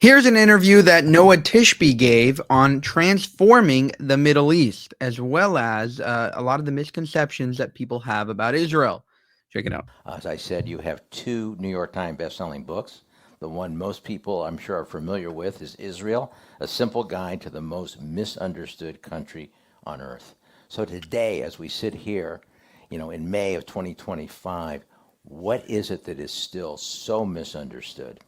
Here's an interview that Noa Tishby gave on transforming the Middle East, as well as a lot of the misconceptions that people have about Israel. Check it out. As I said, you have two New York Times best-selling books. The one most people, I'm sure, are familiar with is Israel, A Simple Guide to the Most Misunderstood Country on Earth. So today, as we sit here, in May of 2025, what is it that is still so misunderstood?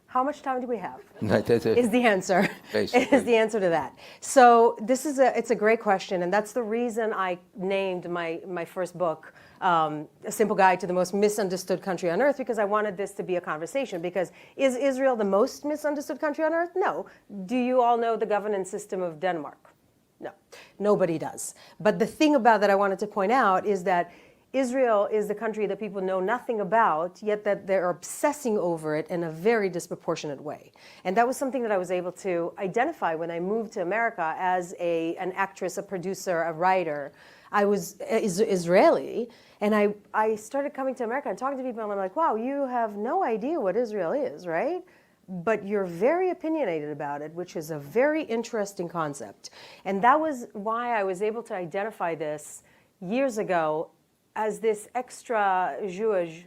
How much time do we have? Is Is the answer. Basically. Is the answer to that. So it's a great question, and that's the reason I named my first book A Simple Guide to the Most Misunderstood Country on Earth, because I wanted this to be a conversation. Because is Israel the most misunderstood country on earth? No. Do you all know the governance system of Denmark? No, nobody does. But the thing about that I wanted to point out is that Israel is the country that people know nothing about, yet that they're obsessing over it in a very disproportionate way. And that was something that I was able to identify when I moved to America as an actress, a producer, a writer. I was Israeli, and I started coming to America and talking to people, and I'm like, wow, you have no idea what Israel is, right? But you're very opinionated about it, which is a very interesting concept. And that was why I was able to identify this years ago as this extra Jewish,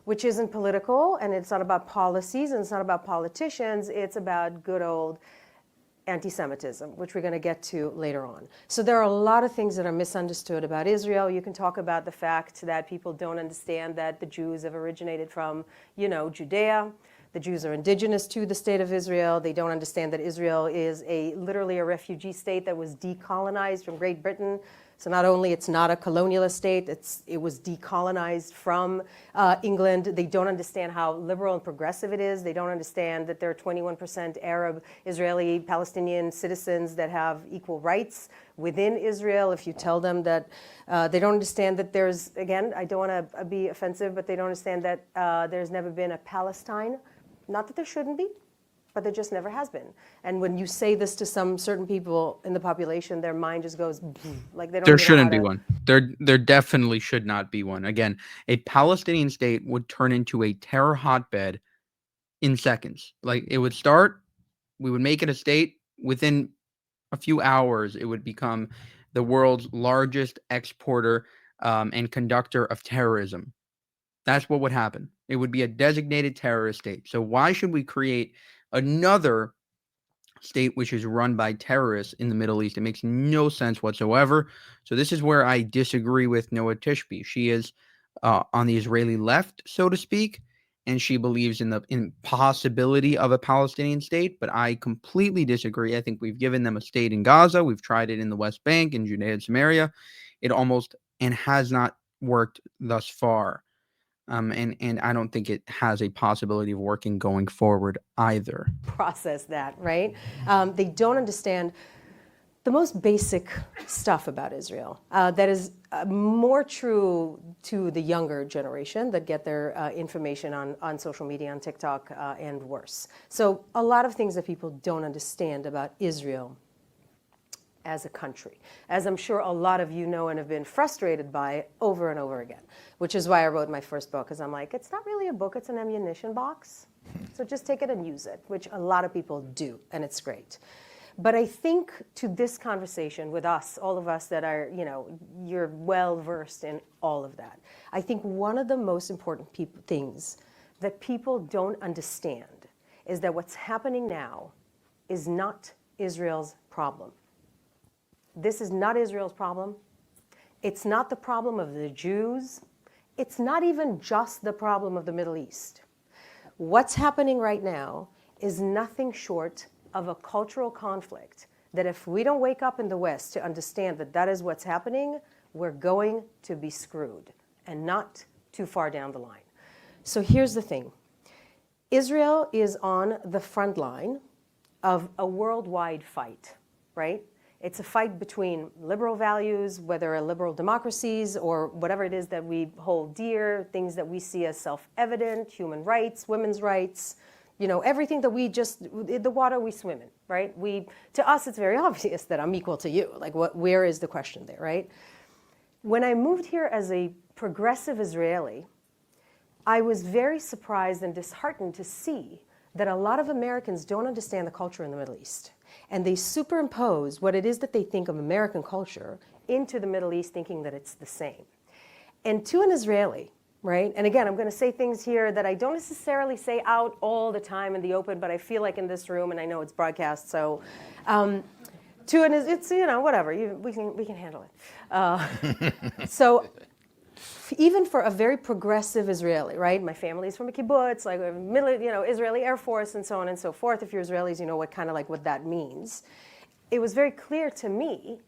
which isn't political, and it's not about policies, and it's not about politicians, it's about good old anti-Semitism, which we're going to get to later on. So there are a lot of things that are misunderstood about Israel. You can talk about the fact that people don't understand that the Jews have originated from, Judea. The Jews are indigenous to the state of Israel. They don't understand that Israel is literally a refugee state that was decolonized from Great Britain. So not only it's not a colonialist state, it was decolonized from England. They don't understand how liberal and progressive it is. They don't understand that there are 21% Arab, Israeli, Palestinian citizens that have equal rights within Israel. If you tell them that they don't understand that there's, again, I don't want to be offensive, but they don't understand that there's never been a Palestine. Not that there shouldn't be, but there just never has been. And when you say this to some certain people in the population, their mind just goes like they don't. There shouldn't be one. There definitely should not be one. Again, a Palestinian state would turn into a terror hotbed in seconds. Like, it would start, we would make it a state. Within a few hours, it would become the world's largest exporter and conductor of terrorism. That's what would happen. It would be a designated terrorist state. So why should we create another state which is run by terrorists in the Middle East? It makes no sense whatsoever. So this is where I disagree with Noa Tishby. She is on the Israeli left, so to speak, and she believes in the impossibility of a Palestinian state, but I completely disagree. I think we've given them a state in Gaza. We've tried it in the West Bank, in Judea and Samaria. It almost and has not worked thus far. And I don't think it has a possibility of working going forward either. Process that, right? They don't understand the most basic stuff about Israel. That is more true to the younger generation that get their information on social media, on TikTok, and worse. So a lot of things that people don't understand about Israel as a country, as I'm sure a lot of you know and have been frustrated by over and over again, which is why I wrote my first book, because I'm like, it's not really a book, it's an ammunition box. So just take it and use it, which a lot of people do, and it's great. But I think to this conversation with us, all of us that are, you're well versed in all of that, I think one of the most important things that people don't understand is that what's happening now is not Israel's problem. This is not Israel's problem. It's not the problem of the Jews. It's not even just the problem of the Middle East. What's happening right now is nothing short of a cultural conflict that if we don't wake up in the West to understand that that is what's happening, we're going to be screwed, and not too far down the line. So here's the thing. Israel is on the front line of a worldwide fight, right? It's a fight between liberal values, whether liberal democracies or whatever it is that we hold dear, things that we see as self-evident, human rights, women's rights, everything that the water we swim in, right? To us, it's very obvious that I'm equal to you. Like, where is the question there, right? When I moved here as a progressive Israeli, I was very surprised and disheartened to see that a lot of Americans don't understand the culture in the Middle East. And they superimpose what it is that they think of American culture into the Middle East, thinking that it's the same. And to an Israeli, right? And again, I'm going to say things here that I don't necessarily say out all the time in the open, but I feel like in this room, and I know it's broadcast, so it's, whatever, we can handle it. So even for a very progressive Israeli, right? My family's from a kibbutz, like Israeli Air Force and so on and so forth. If you're Israelis, you know what that means. It was very clear to me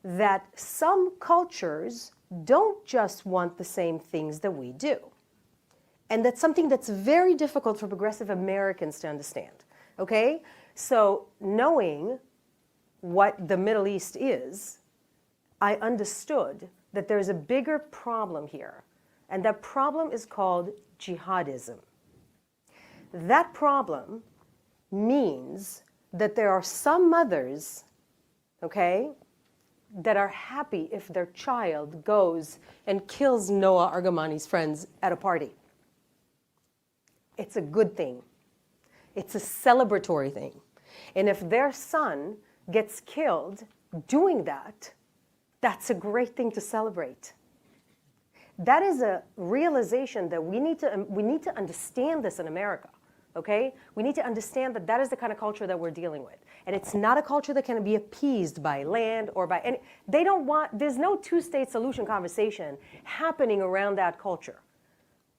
that some cultures don't just want the same things that we do. And that's something that's very difficult for progressive Americans to understand, okay? So knowing what the Middle East is, I understood that there's a bigger problem here, and that problem is called jihadism. That problem means that there are some mothers, okay, that are happy if their child goes and kills Noah Argamani's friends at a party. It's a good thing. It's a celebratory thing. And if their son gets killed doing that, that's a great thing to celebrate. That is a realization that we need to understand this in America, okay? We need to understand that that is the kind of culture that we're dealing with. And it's not a culture that can be appeased by land or by any, there's no two-state solution conversation happening around that culture.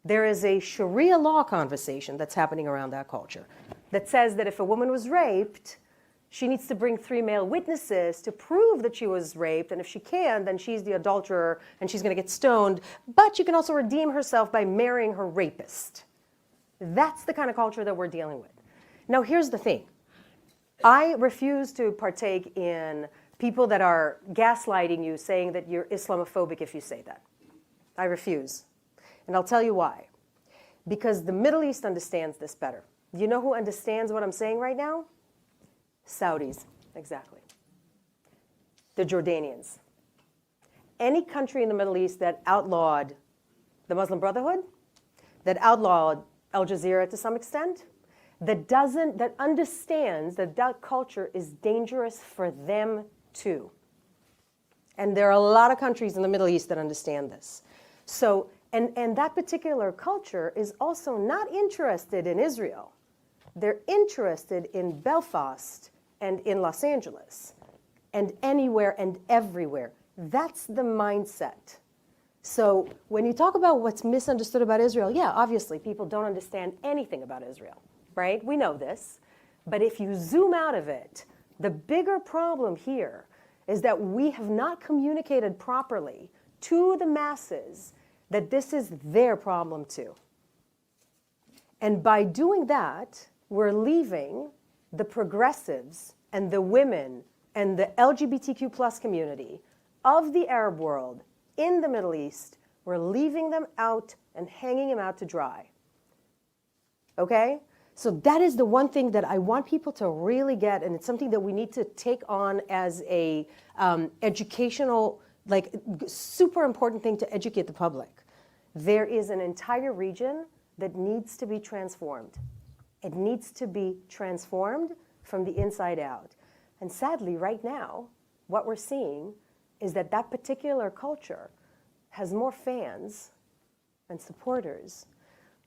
There is a Sharia law conversation that's happening around that culture that says that if a woman was raped, she needs to bring 3 male witnesses to prove that she was raped, and if she can, then she's the adulterer and she's going to get stoned. But she can also redeem herself by marrying her rapist. That's the kind of culture that we're dealing with. Now, here's the thing. I refuse to partake in people that are gaslighting you, saying that you're Islamophobic if you say that. I refuse. And I'll tell you why. Because the Middle East understands this better. You know who understands what I'm saying right now? Saudis, exactly. The Jordanians. Any country in the Middle East that outlawed the Muslim Brotherhood, that outlawed Al Jazeera to some extent, that understands that that culture is dangerous for them too. And there are a lot of countries in the Middle East that understand this. So, and that particular culture is also not interested in Israel. They're interested in Belfast and in Los Angeles and anywhere and everywhere. That's the mindset. So when you talk about what's misunderstood about Israel, yeah, obviously people don't understand anything about Israel, right? We know this. But if you zoom out of it, the bigger problem here is that we have not communicated properly to the masses that this is their problem too. And by doing that, we're leaving the progressives and the women and the LGBTQ plus community of the Arab world in the Middle East, we're leaving them out and hanging them out to dry. Okay? So that is the one thing that I want people to really get, and it's something that we need to take on as a educational, like super important thing to educate the public. There is an entire region that needs to be transformed. It needs to be transformed from the inside out. And sadly, right now, what we're seeing is that that particular culture has more fans and supporters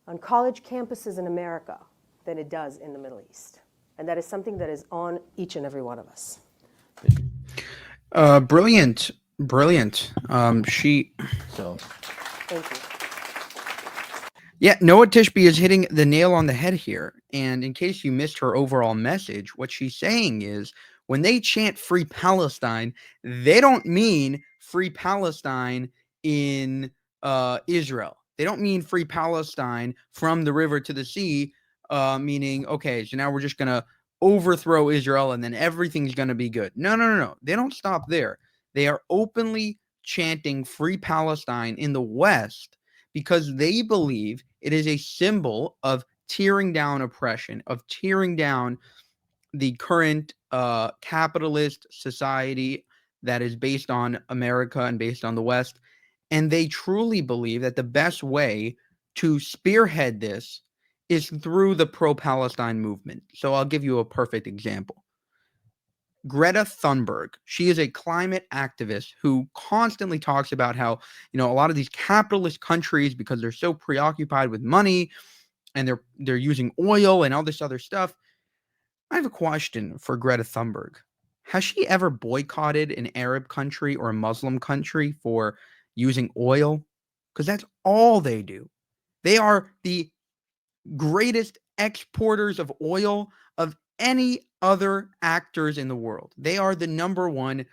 on college campuses in America than it does in the Middle East. And that is something that is on each and every one of us. Brilliant. So, Thank you. Yeah, Noa Tishby is hitting the nail on the head here. And in case you missed her overall message, what she's saying is when they chant Free Palestine, they don't mean Free Palestine in Israel. They don't mean Free Palestine from the river to the sea, meaning, okay, so now we're just going to overthrow Israel and then everything's going to be good. No. They don't stop there. They are openly chanting Free Palestine in the West because they believe it is a symbol of tearing down oppression, of tearing down the current capitalist society that is based on America and based on the West. And they truly believe that the best way to spearhead this is through the pro-Palestine movement. So I'll give you a perfect example. Greta Thunberg, she is a climate activist who constantly talks about how, a lot of these capitalist countries, because they're so preoccupied with money and they're using oil and all this other stuff. I have a question for Greta Thunberg. Has she ever boycotted an Arab country or a Muslim country for using oil? Because that's all they do. They are the greatest exporters of oil of any other actors in the world. They are the number one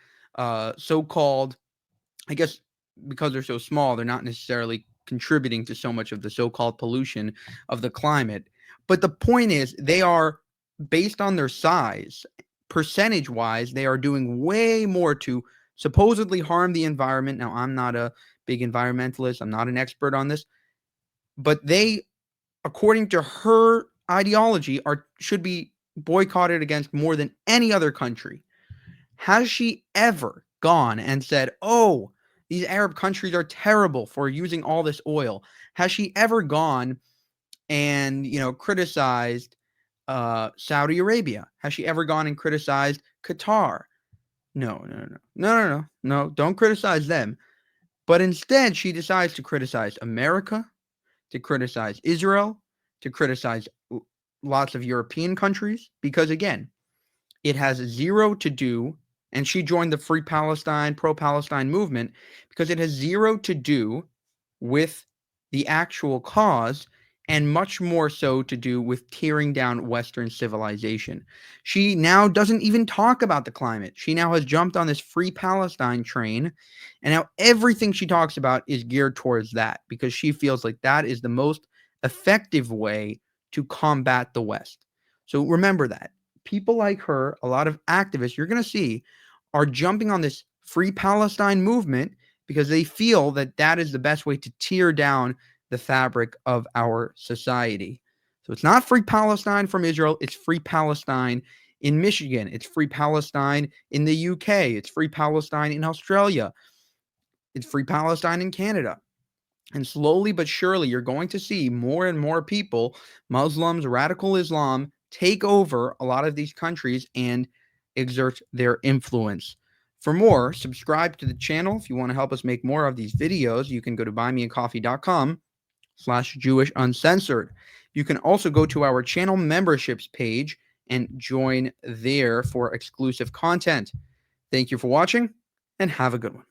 so-called, I guess because they're so small, they're not necessarily contributing to so much of the so-called pollution of the climate. But the point is, they are, based on their size, percentage-wise, they are doing way more to supposedly harm the environment. Now, I'm not a big environmentalist. I'm not an expert on this. But they, according to her ideology, should be boycotted against more than any other country. Has she ever gone and said, oh, these Arab countries are terrible for using all this oil? Has she ever gone and, criticized Saudi Arabia? Has she ever gone and criticized Qatar? No, don't criticize them. But instead, she decides to criticize America, to criticize Israel, to criticize lots of European countries, because again, it has zero to do, and she joined the Free Palestine, pro-Palestine movement because it has zero to do with the actual cause and much more so to do with tearing down Western civilization. She now doesn't even talk about the climate. She now has jumped on this Free Palestine train, and now everything she talks about is geared towards that because she feels like that is the most effective way to combat the West. So remember that. People like her, a lot of activists you're going to see, are jumping on this Free Palestine movement because they feel that that is the best way to tear down the fabric of our society. So it's not Free Palestine from Israel. It's Free Palestine in Michigan. It's Free Palestine in the UK. It's Free Palestine in Australia. It's Free Palestine in Canada. And slowly but surely, you're going to see more and more people, Muslims, radical Islam, take over a lot of these countries and exert their influence. For more, subscribe to the channel. If you want to help us make more of these videos, you can go to buymeacoffee.com/JewishUncensored. You can also go to our channel memberships page and join there for exclusive content. Thank you for watching and have a good one.